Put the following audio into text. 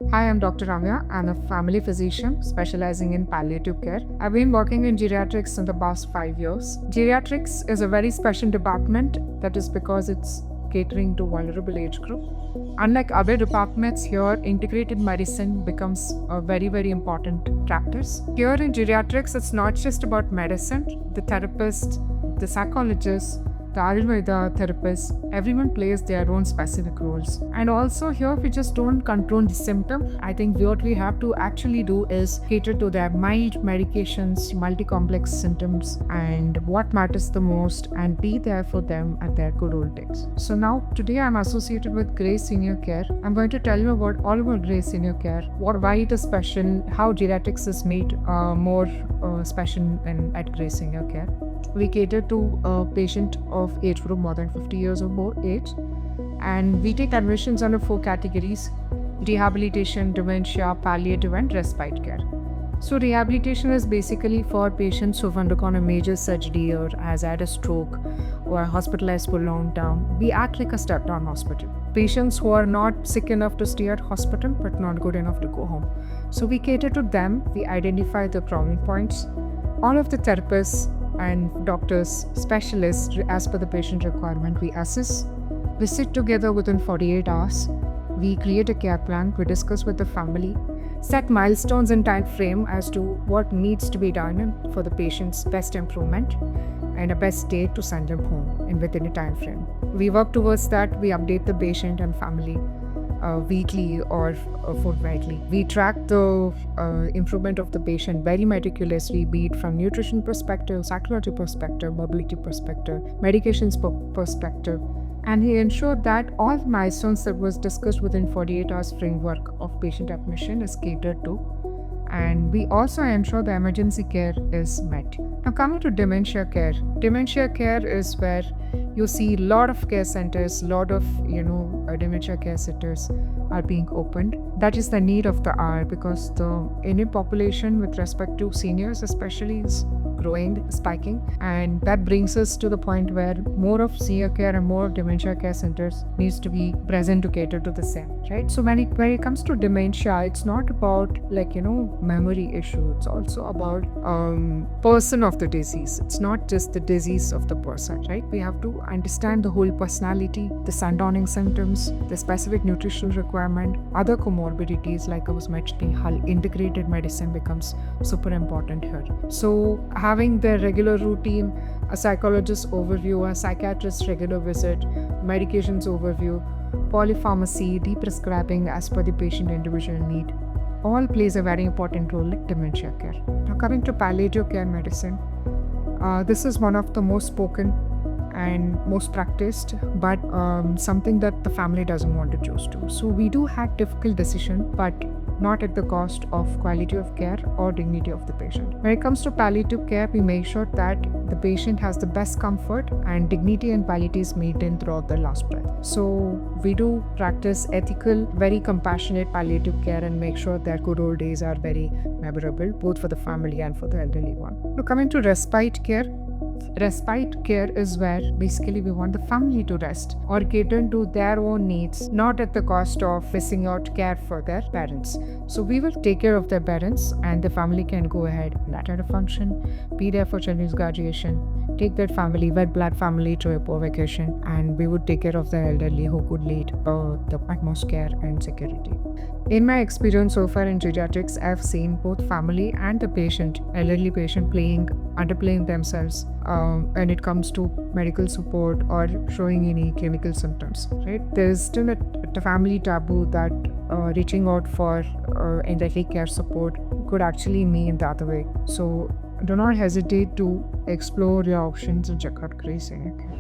Hi, I'm Dr. Ramya. I'm a family physician specializing in palliative care. I've been working in geriatrics in the past 5 years. Geriatrics is a very special department, that is because it's catering to vulnerable age group. Unlike other departments here, integrated medicine becomes a very important practice. Here in geriatrics, it's not just about medicine. The therapist, the psychologist, the Ayurveda therapist, everyone plays their own specific roles. And also here we just don't control the symptom. I think what we have to actually do is cater to their mild medications, multi-complex symptoms, and what matters the most, and be there for them at their good old days. So now today I'm associated with Grace Senior Care. I'm going to tell you all about Grace Senior Care, why it is special, how geriatrics is made more special at Grace Senior Care. We cater to a patient of age group more than 50 years or more age, and we take admissions under 4 categories: rehabilitation, dementia, palliative, and respite care. So rehabilitation is basically for patients who've undergone a major surgery or has had a stroke or are hospitalized for long term. We act like a step-down hospital. Patients who are not sick enough to stay at hospital but not good enough to go home. So we cater to them. We identify the problem points. All of the therapists and doctors, specialists, as per the patient requirement, we assess. We sit together within 48 hours. We create a care plan. We discuss with the family, set milestones and time frame as to what needs to be done for the patient's best improvement and a best date to send them home and within a time frame. We work towards that. We update the patient and family weekly or fortnightly. We track the improvement of the patient very meticulously, be it from nutrition perspective, psychology perspective, mobility perspective, medications perspective, and he ensured that all milestones that was discussed within 48 hours framework of patient admission is catered to. And we also ensure the emergency care is met. Now coming to dementia care. Dementia care is where you see a lot of care centers, lot of dementia care centers are being opened. That is the need of the hour, because the Indian population with respect to seniors especially is growing, spiking, and that brings us to the point where more of senior care and more dementia care centers needs to be present to cater to the same, right? So when it comes to dementia, it's not about memory issue. It's also about person of the disease. It's not just the disease of the person, right? We have to understand the whole personality, the sundowning symptoms, the specific nutritional requirement, other comorbidities. Like I was mentioning, how integrated medicine becomes super important here. So having their regular routine, a psychologist overview, a psychiatrist regular visit, medications overview, polypharmacy, deprescribing as per the patient individual need, all plays a very important role in dementia care. Now coming to palliative care medicine, this is one of the most spoken and most practiced, but something that the family doesn't want to choose to. So we do have difficult decision, but not at the cost of quality of care or dignity of the patient. When it comes to palliative care, we make sure that the patient has the best comfort and dignity and quality is maintained throughout their last breath. So we do practice ethical, very compassionate palliative care and make sure their good old days are very memorable, both for the family and for the elderly one. Now coming to respite care. Respite care is where basically we want the family to rest or cater to their own needs, not at the cost of missing out care for their parents. So we will take care of their parents and the family can go ahead and attend a function, be there for children's graduation, take that family, wet blood family to a vacation, and we would take care of the elderly who could lead the utmost care and security. In my experience so far in geriatrics, I've seen both family and the patient, elderly patient, underplaying themselves when it comes to medical support or showing any clinical symptoms, right? There's still a family taboo that reaching out for elderly care support could actually mean the other way. So do not hesitate to explore your options and check out Grace Senior Care.